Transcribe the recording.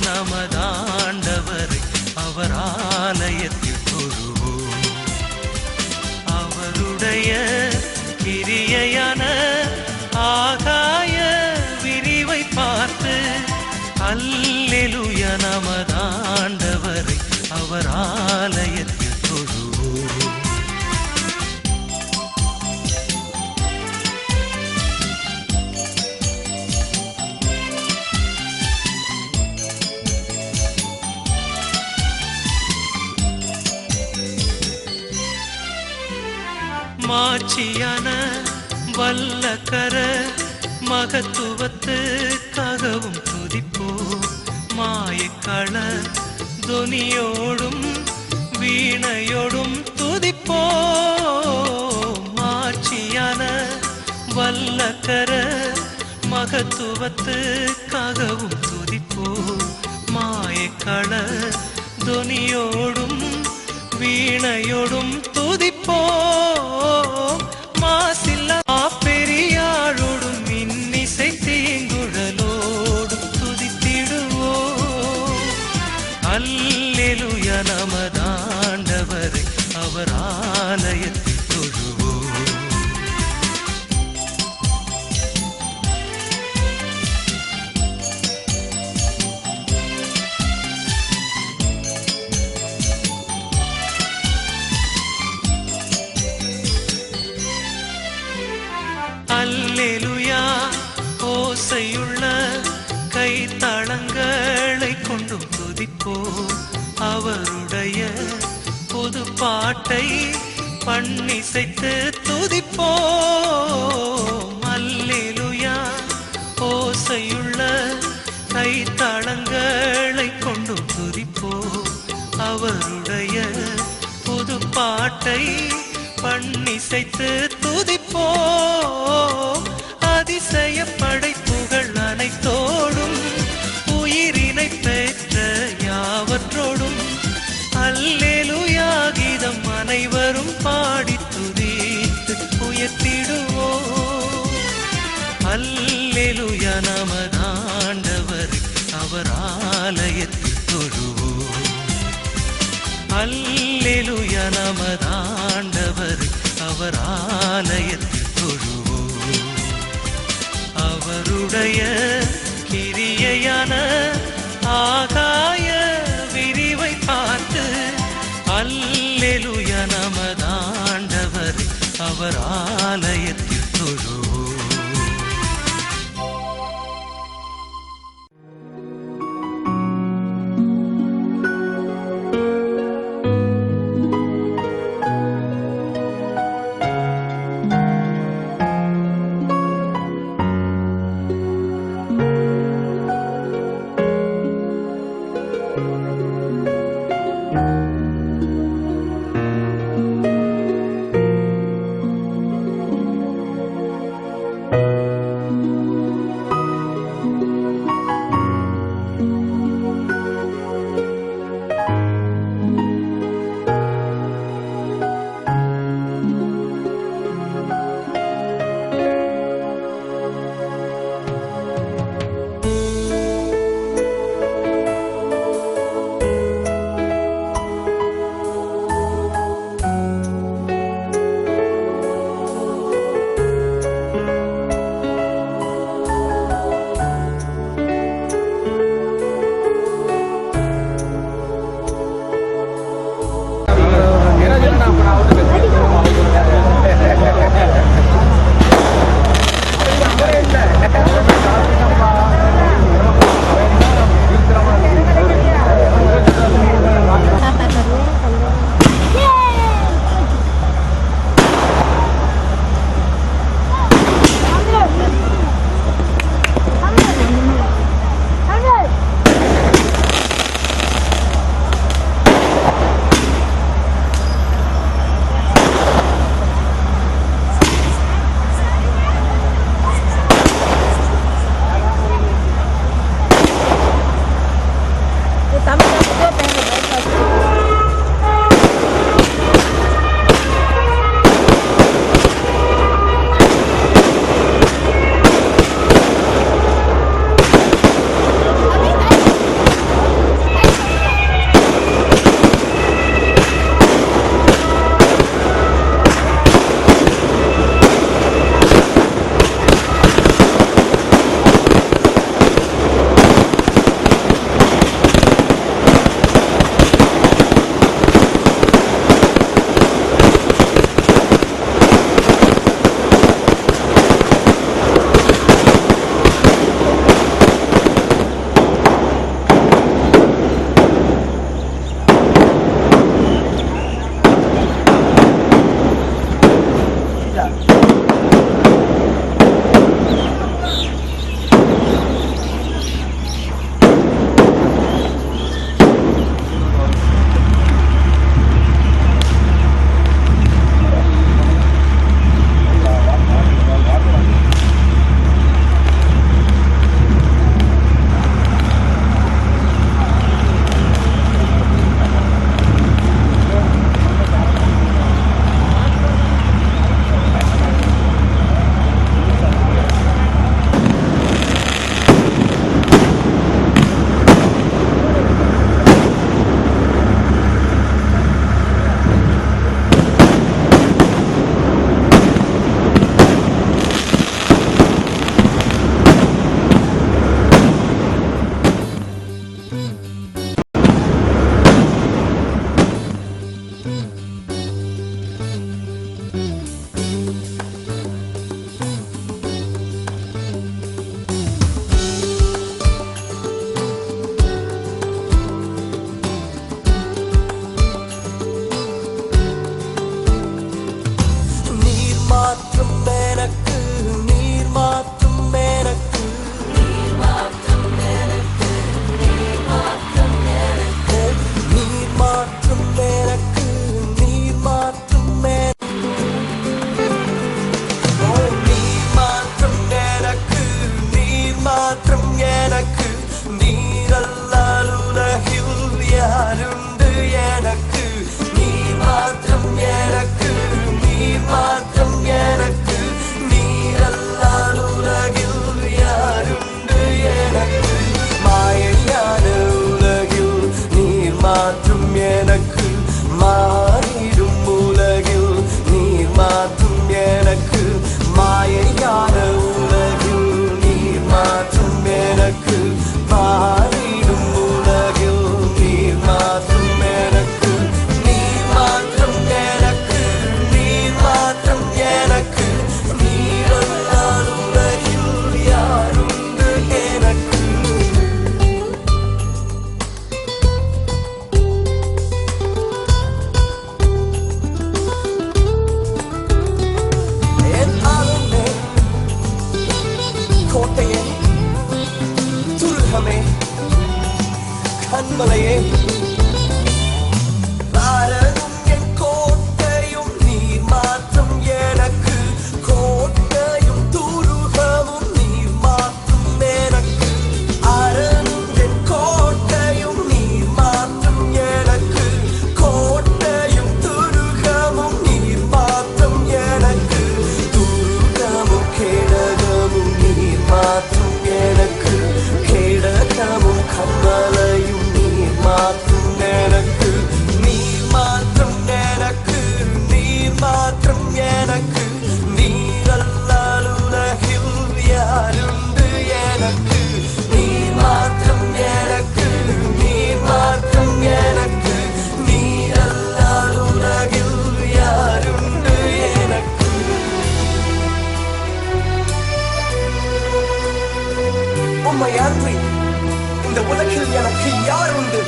நமதாண்டவரை அவர் ஆலயத்தில் தொழுவோம். அவருடைய கிரியையான ஆகாய விரிவை பார்த்து அல்லேலூயா நமதாண்டவரை அவர் ஆலயத்தில் தொழுவோம். மாட்சியான வல்லக்கர மகத்துவத்துக்காகவும் துதிப்போம். மாயக்கள தொனியோடும் வீணையோடும் துதிப்போம். மாட்சியான வல்லக்கர மகத்துவத்துக்காகவும் துதிப்போம். மாயக்கள தொனியோடும் வீணையோடும் துதிப்போம். மாசில்லா பெரியாரோடும் இன்னிசை தீங்குழலோடும் துதித்திடுவோம். அல்லேலூயா நமதாண்டவரை அவர் ஆலயத்தில் தொழுவோம். அல்லேலூயா ஓசையுள்ள கைத்தளங்களை கொண்டும் துதிப்போம். அவருடைய புது பாட்டை பண்ணிசைத்து துதிப்போம். அல்லேலூயா ஓசையுள்ள கைத்தளங்களை கொண்டும் துதிப்போம். அவருடைய புது பாட்டை பண்ணிசைத்து துதிப்போம். அதிசய படைப்புகள் அனைத்தோடும் உயிரினை பெற்ற யாவற்றோடும் அல்லேலூயா கீதம் அனைவரும் பாடி துதித்து உயர்த்திடுவோம். அல்லேலூயா நமதாண்டவர் அவர் ஆலயத்தில் தொழுவோம். அல்லேலூயா நமதாண்டவர் அவர் ஆலயத்தில் தொழுவோம். அவருடைய கிரியையான ஆகாய விரிவை பார்த்து அல்லேலூயா நமதாண்டவர் அவர் ஆலயத்தில் தொழுவோம். கண்மலையே பாரதும் என் கோட்டையும் நீர் மாற்றும் எனக்கு கோட்டையும் துருகமும் நீர் மாற்றும் எனக்கு அரணும் என் கோட்டையும் நீர் மாற்றும் எனக்கு கோட்டையும் துருகமும் நீர் மாற்றும் எனக்கு துருகமும் கேடகமும் நீர் மாற்றும் எனக்கு கேடகமும் கண்மலையும் நீர் மாற்றும் எனக்கு நீர் மாற்றும் எனக்கு நீர் மாற்றும் எனக்கு நீரல்லால் உலகில் யாருண்டு எனக்கு நீர் மாற்றும் எனக்கு நீர் மாற்றும் எனக்கு நீரல்லால் உலகில் யாருண்டு எனக்கு உம்மை அன்றி இந்த உலகில் எனக்கு யார் உண்டு